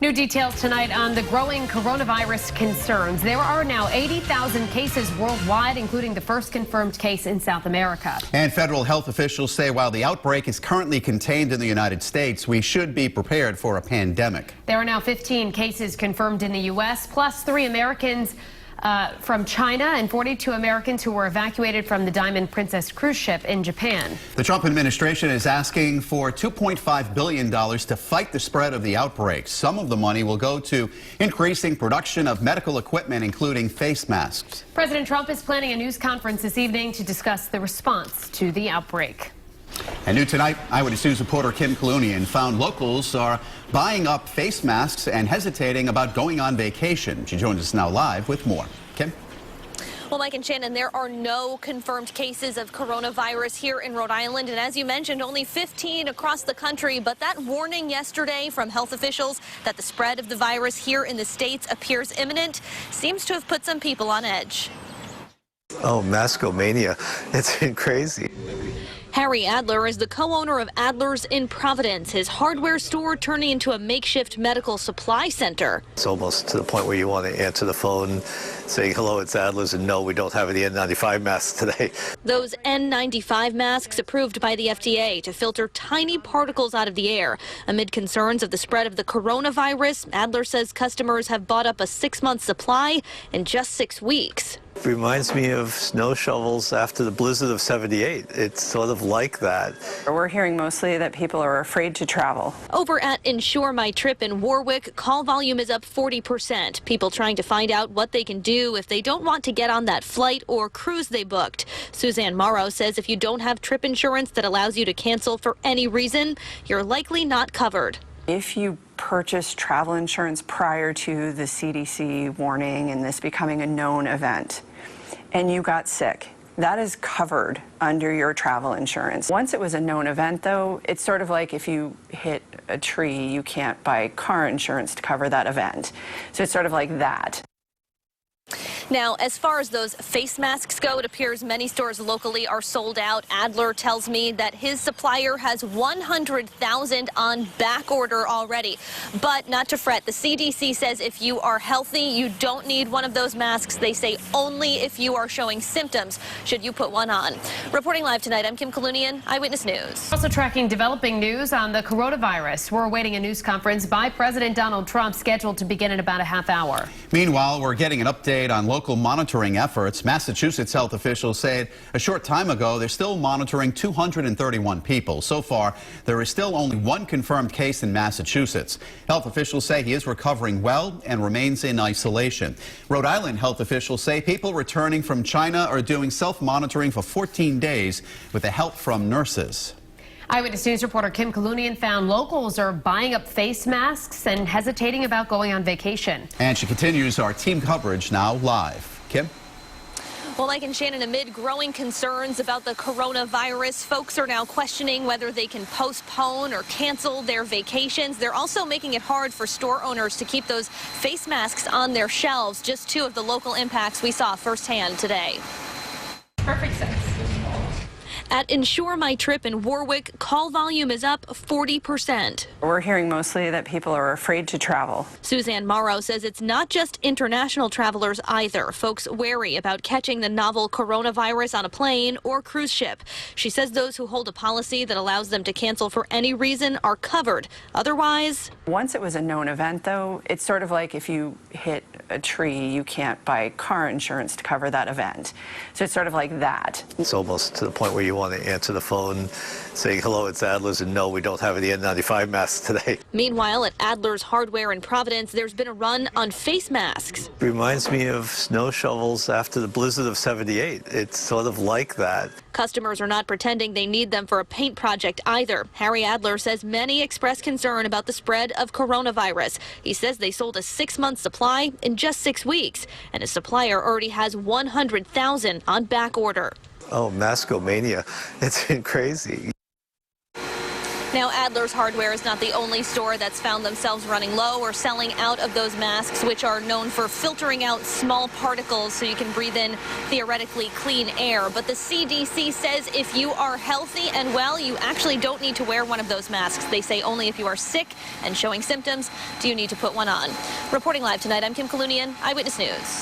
New details tonight on the growing coronavirus concerns. There are now 80,000 cases worldwide, including the first confirmed case in South America. And federal health officials say while the outbreak is currently contained in the United States, we should be prepared for a pandemic. There are now 15 cases confirmed in the U.S., plus 3 Americans from China and 42 Americans who were evacuated from the Diamond Princess cruise ship in Japan. The Trump administration is asking for $2.5 billion to fight the spread of the outbreak. Some of the money will go to increasing production of medical equipment, including face masks. President Trump is planning a news conference this evening to discuss the response to the outbreak. And new tonight, Eyewitness News reporter Kim Kalunian found locals are buying up face masks and hesitating about going on vacation. She joins us now live with more. Kim? Well, Mike and Shannon, there are no confirmed cases of coronavirus here in Rhode Island. And as you mentioned, only 15 across the country. But that warning yesterday from health officials that the spread of the virus here in the States appears imminent seems to have put some people on edge. Oh, maskomania. It's been crazy. Harry Adler is the co-owner of Adler's in Providence, his hardware store turning into a makeshift medical supply center. It's almost to the point where you want to answer the phone saying, hello, it's Adler's, and no, we don't have any N95 masks today. Those N95 masks approved by the FDA to filter tiny particles out of the air. Amid concerns of the spread of the coronavirus, Adler says customers have bought up a 6-month supply in just 6 weeks. It reminds me of snow shovels after the blizzard of '78. It's sort of like that. We're hearing mostly that people are afraid to travel. Over at Insure My Trip in Warwick, call volume is up 40%. People trying to find out what they can do if they don't want to get on that flight or cruise they booked. Suzanne Morrow says if you don't have trip insurance that allows you to cancel for any reason, you're likely not covered. If you purchase travel insurance prior to the CDC warning and this becoming a known event, and you got sick, that is covered under your travel insurance. Once it was a known event, though, it's sort of like if you hit a tree, you can't buy car insurance to cover that event. So it's sort of like that. Now, as far as those face masks go, it appears many stores locally are sold out. Adler tells me that his supplier has 100,000 on back order already. But not to fret, the CDC says if you are healthy, you don't need one of those masks. They say only if you are showing symptoms should you put one on. Reporting live tonight, I'm Kim Kalunian, Eyewitness News. Also tracking developing news on the coronavirus. We're awaiting a news conference by President Donald Trump scheduled to begin in about a half hour. Meanwhile, we're getting an update on local monitoring efforts. Massachusetts health officials said a short time ago they're still monitoring 231 people. So far, there is still only 1 confirmed case in Massachusetts. Health officials say he is recovering well and remains in isolation. Rhode Island health officials say people returning from China are doing self-monitoring for 14 days with the help from nurses. Eyewitness News reporter Kim Kalunian found locals are buying up face masks and hesitating about going on vacation. And she continues our team coverage now live. Kim? Well, Mike and Shannon, amid growing concerns about the coronavirus, folks are now questioning whether they can postpone or cancel their vacations. They're also making it hard for store owners to keep those face masks on their shelves. Just 2 of the local impacts we saw firsthand today. Perfect sense. At Insure My Trip in Warwick, call volume is up 40%. We're hearing mostly that people are afraid to travel. Suzanne Morrow says it's not just international travelers either. Folks wary about catching the novel coronavirus on a plane or cruise ship. She says those who hold a policy that allows them to cancel for any reason are covered. Otherwise, once it was a known event, though, it's sort of like if you hit a tree, you can't buy car insurance to cover that event. So it's sort of like that. It's almost to the point where you want to answer the phone saying, hello, it's Adler's, and no, we don't have any N95 masks today. Meanwhile, at Adler's Hardware in Providence, there's been a run on face masks. It reminds me of snow shovels after the blizzard of '78. It's sort of like that. Customers are not pretending they need them for a paint project either. Harry Adler says many express concern about the spread of coronavirus. He says they sold a 6-month supply in just 6 weeks, and his supplier already has 100,000 on back order. Oh, maskomania. It's been crazy. Now, Adler's Hardware is not the only store that's found themselves running low or selling out of those masks, which are known for filtering out small particles so you can breathe in theoretically clean air. But the CDC says if you are healthy and well, you actually don't need to wear one of those masks. They say only if you are sick and showing symptoms do you need to put one on. Reporting live tonight, I'm Kim Kalunian, Eyewitness News.